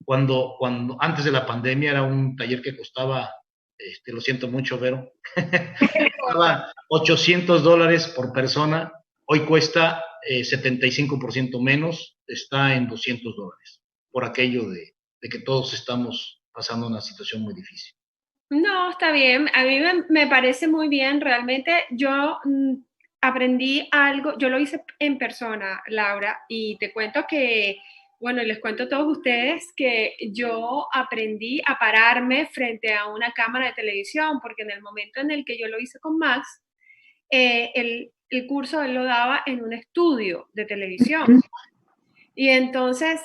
cuando antes de la pandemia era un taller que costaba, lo siento mucho, Vero, costaba $800 por persona, hoy cuesta 75% menos, está en $200, por aquello de que todos estamos pasando una situación muy difícil. No, está bien, a mí me parece muy bien, realmente yo aprendí algo, yo lo hice en persona, Laura, y te cuento que Bueno, y les cuento a todos ustedes que yo aprendí a pararme frente a una cámara de televisión, porque en el momento en el que yo lo hice con Max, el curso él lo daba en un estudio de televisión. Y entonces,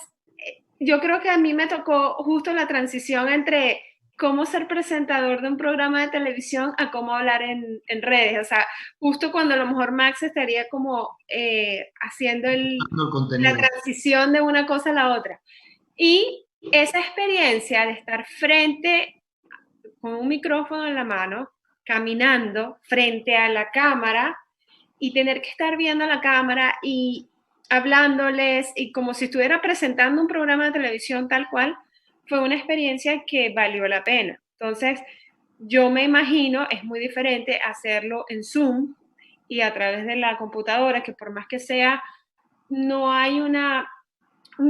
yo creo que a mí me tocó justo la transición entre cómo ser presentador de un programa de televisión a cómo hablar en redes. O sea, justo cuando a lo mejor Max estaría como haciendo la transición de una cosa a la otra. Y esa experiencia de estar frente con un micrófono en la mano, caminando frente a la cámara y tener que estar viendo la cámara y hablándoles y como si estuviera presentando un programa de televisión tal cual, fue una experiencia que valió la pena. Entonces, yo me imagino, es muy diferente hacerlo en Zoom y a través de la computadora, que por más que sea, no hay un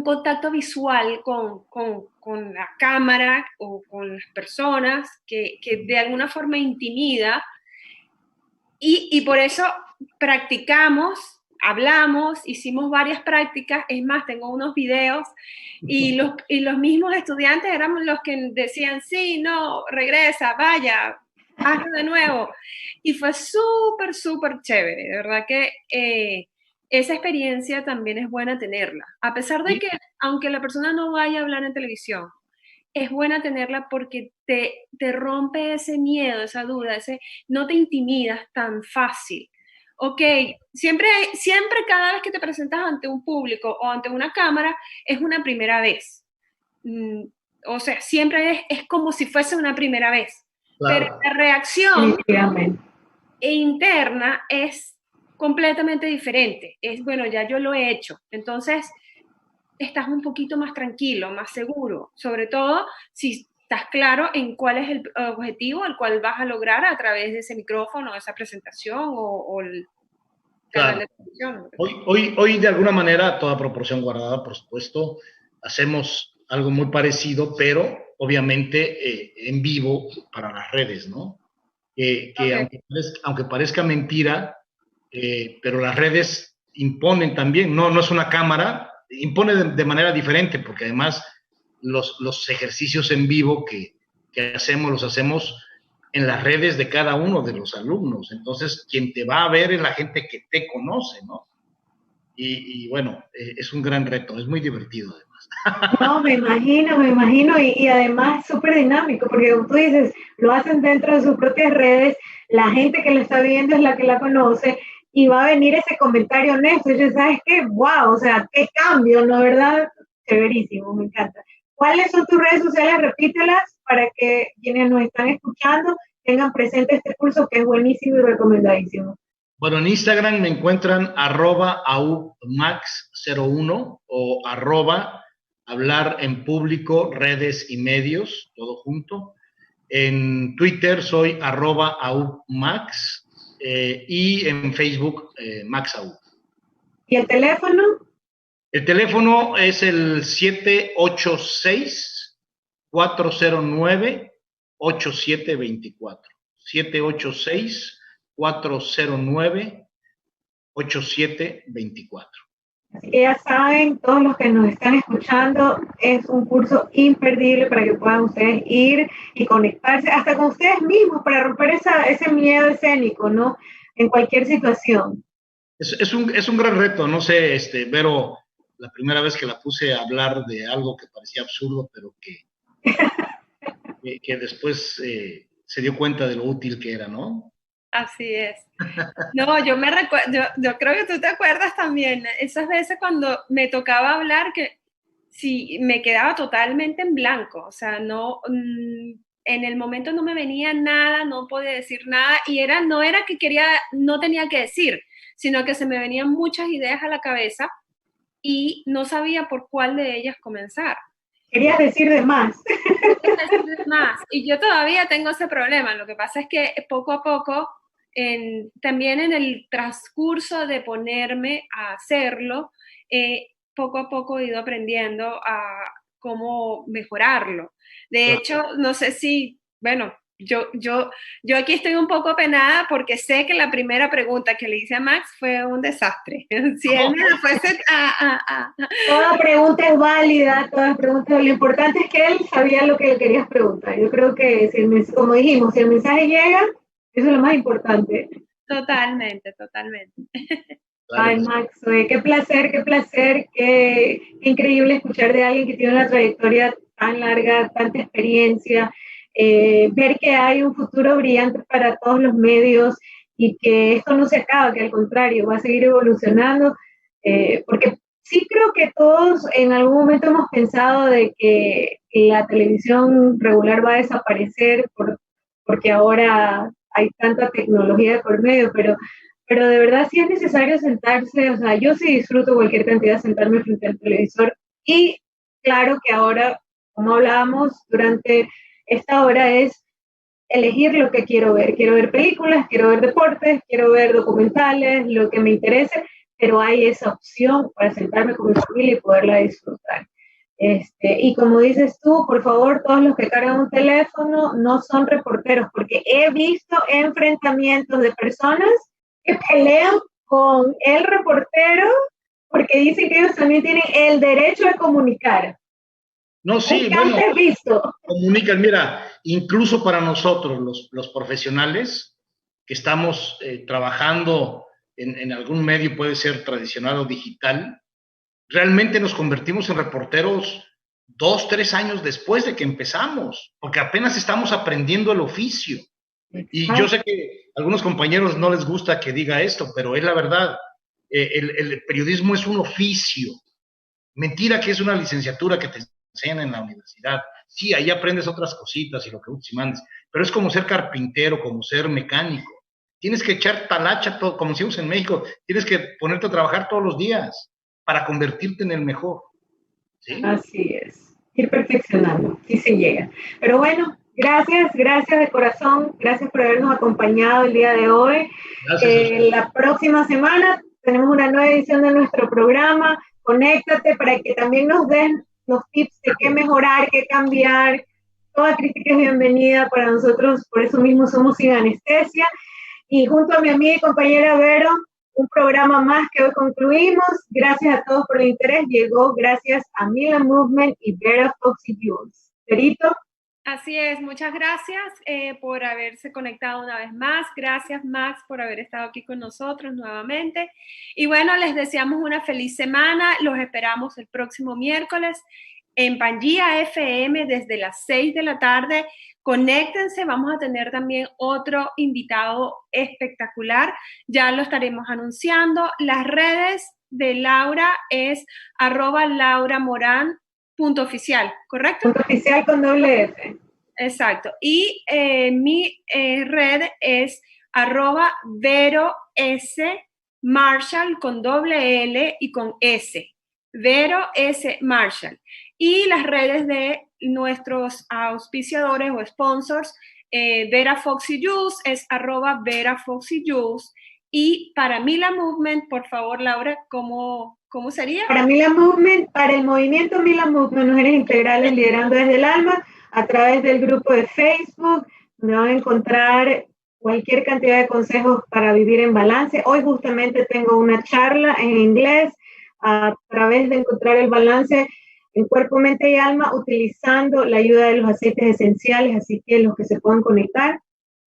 contacto visual con la cámara o con las personas que de alguna forma intimida. Y por eso practicamos, hablamos, hicimos varias prácticas. Es más, tengo unos videos y los mismos estudiantes éramos los que decían, sí, no, regresa, vaya, hazlo de nuevo. Y fue súper, súper chévere. De verdad que esa experiencia también es buena tenerla. A pesar de que, aunque la persona no vaya a hablar en televisión, es buena tenerla porque te rompe ese miedo, esa duda, no te intimidas tan fácil. Ok, siempre cada vez que te presentas ante un público o ante una cámara es una primera vez. O sea, siempre es como si fuese una primera vez. Claro. Pero la reacción interna es completamente diferente. Es, bueno, ya yo lo he hecho. Entonces, estás un poquito más tranquilo, más seguro, sobre todo si estás claro en cuál es el objetivo al cual vas a lograr a través de ese micrófono, esa presentación o el canal de televisión. Hoy, de alguna manera, toda proporción guardada, por supuesto, hacemos algo muy parecido, pero obviamente en vivo para las redes, ¿no? Que okay. aunque parezca mentira, pero las redes imponen también, no es una cámara, impone de manera diferente, porque además los ejercicios en vivo que hacemos, los hacemos en las redes de cada uno de los alumnos. Entonces, quien te va a ver es la gente que te conoce, ¿no? Y bueno, es un gran reto, es muy divertido además. No, me imagino, y además súper dinámico, porque como tú dices, lo hacen dentro de sus propias redes, la gente que lo está viendo es la que la conoce, y va a venir ese comentario honesto, y ya sabes que, wow, o sea, qué cambio, ¿no? ¿Verdad? Chéverísimo, me encanta. ¿Cuáles son tus redes sociales? Repítelas para que quienes nos están escuchando tengan presente este curso que es buenísimo y recomendadísimo. Bueno, en Instagram me encuentran @aubmax01 o @hablar en público, redes y medios, todo junto. En Twitter soy @aubmax y en Facebook maxaub. ¿Y el teléfono? El teléfono es el 786-409-8724. 786-409-8724. Así que ya saben, todos los que nos están escuchando, es un curso imperdible para que puedan ustedes ir y conectarse hasta con ustedes mismos para romper ese miedo escénico, ¿no? En cualquier situación. Es un gran reto, no sé, Vero, la primera vez que la puse a hablar de algo que parecía absurdo, pero que después se dio cuenta de lo útil que era, ¿no? Así es. No, yo creo que tú te acuerdas también, esas veces cuando me tocaba hablar que sí, me quedaba totalmente en blanco, o sea, no, en el momento no me venía nada, no podía decir nada, y no era que no tenía que decir, sino que se me venían muchas ideas a la cabeza y no sabía por cuál de ellas comenzar. Querías decir de más. Y yo todavía tengo ese problema, lo que pasa es que poco a poco, también en el transcurso de ponerme a hacerlo, poco a poco he ido aprendiendo a cómo mejorarlo. De hecho, no sé si, bueno, Yo aquí estoy un poco apenada porque sé que la primera pregunta que le hice a Max fue un desastre. Si él me la fuese Toda pregunta es válida, toda pregunta. Lo importante es que él sabía lo que le querías preguntar. Yo creo que, como dijimos, si el mensaje llega, eso es lo más importante. Totalmente. Ay, Max, qué increíble escuchar de alguien que tiene una trayectoria tan larga, tanta experiencia, ver que hay un futuro brillante para todos los medios y que esto no se acaba, que al contrario va a seguir evolucionando, porque sí creo que todos en algún momento hemos pensado de que la televisión regular va a desaparecer porque ahora hay tanta tecnología de por medio, pero de verdad sí es necesario sentarse, o sea, yo sí disfruto cualquier cantidad de sentarme frente al televisor y claro que ahora, como hablábamos durante esta hora, es elegir lo que quiero ver películas, quiero ver deportes, quiero ver documentales, lo que me interese, pero hay esa opción para sentarme con mi familia y poderla disfrutar. Y como dices tú, por favor, todos los que cargan un teléfono no son reporteros, porque he visto enfrentamientos de personas que pelean con el reportero porque dicen que ellos también tienen el derecho de comunicar. No, sí, bueno, comunican, mira, incluso para nosotros, los profesionales que estamos trabajando en algún medio, puede ser tradicional o digital, realmente nos convertimos en reporteros 2, 3 años después de que empezamos, porque apenas estamos aprendiendo el oficio. Y yo sé que a algunos compañeros no les gusta que diga esto, pero es la verdad. El periodismo es un oficio. Mentira que es una licenciatura que te enseñan en la universidad. Sí, ahí aprendes otras cositas y lo que gustes y mandes, pero es como ser carpintero, como ser mecánico. Tienes que echar talacha, todo, como decimos en México, tienes que ponerte a trabajar todos los días para convertirte en el mejor. ¿Sí? Así es, ir perfeccionando, sí se llega. Pero bueno, gracias de corazón, gracias por habernos acompañado el día de hoy. La próxima semana tenemos una nueva edición de nuestro programa. Conéctate para que también nos den los tips de qué mejorar, qué cambiar. Toda crítica es bienvenida para nosotros, por eso mismo somos Sin Anestesia. Y junto a mi amiga y compañera Vero, un programa más que hoy concluimos. Gracias a todos por el interés. Llegó gracias a Mila Movement y Vera Foxy Jules. Verito. Así es, muchas gracias por haberse conectado una vez más. Gracias, Max, por haber estado aquí con nosotros nuevamente. Y bueno, les deseamos una feliz semana. Los esperamos el próximo miércoles en Pangía FM desde las 6 de la tarde. Conéctense, vamos a tener también otro invitado espectacular. Ya lo estaremos anunciando. Las redes de Laura es @lauramoran.oficial, ¿correcto? .oficial con doble F. Exacto. Y mi red es @VeroSMarshall con doble L y con S. Vero S. Marshall. Y las redes de nuestros auspiciadores o sponsors, Vera Foxy Juice es @Vera Foxy Juice. Y para Mila Movement, por favor, Laura, ¿cómo sería? Para Mila Movement, para el movimiento Mila Movement, Mujeres Integrales Liderando desde el Alma, a través del grupo de Facebook, donde van a encontrar cualquier cantidad de consejos para vivir en balance. Hoy justamente tengo una charla en inglés a través de encontrar el balance en cuerpo, mente y alma, utilizando la ayuda de los aceites esenciales, así que los que se puedan conectar,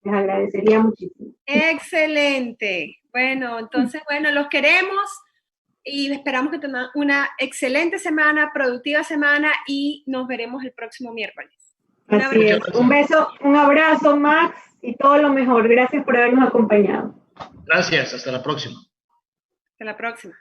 les agradecería muchísimo. Excelente. Bueno, entonces, los queremos y esperamos que tengan una excelente semana, productiva semana y nos veremos el próximo miércoles. Así es. Un beso, un abrazo, Max, y todo lo mejor. Gracias por habernos acompañado. Gracias, hasta la próxima. Hasta la próxima.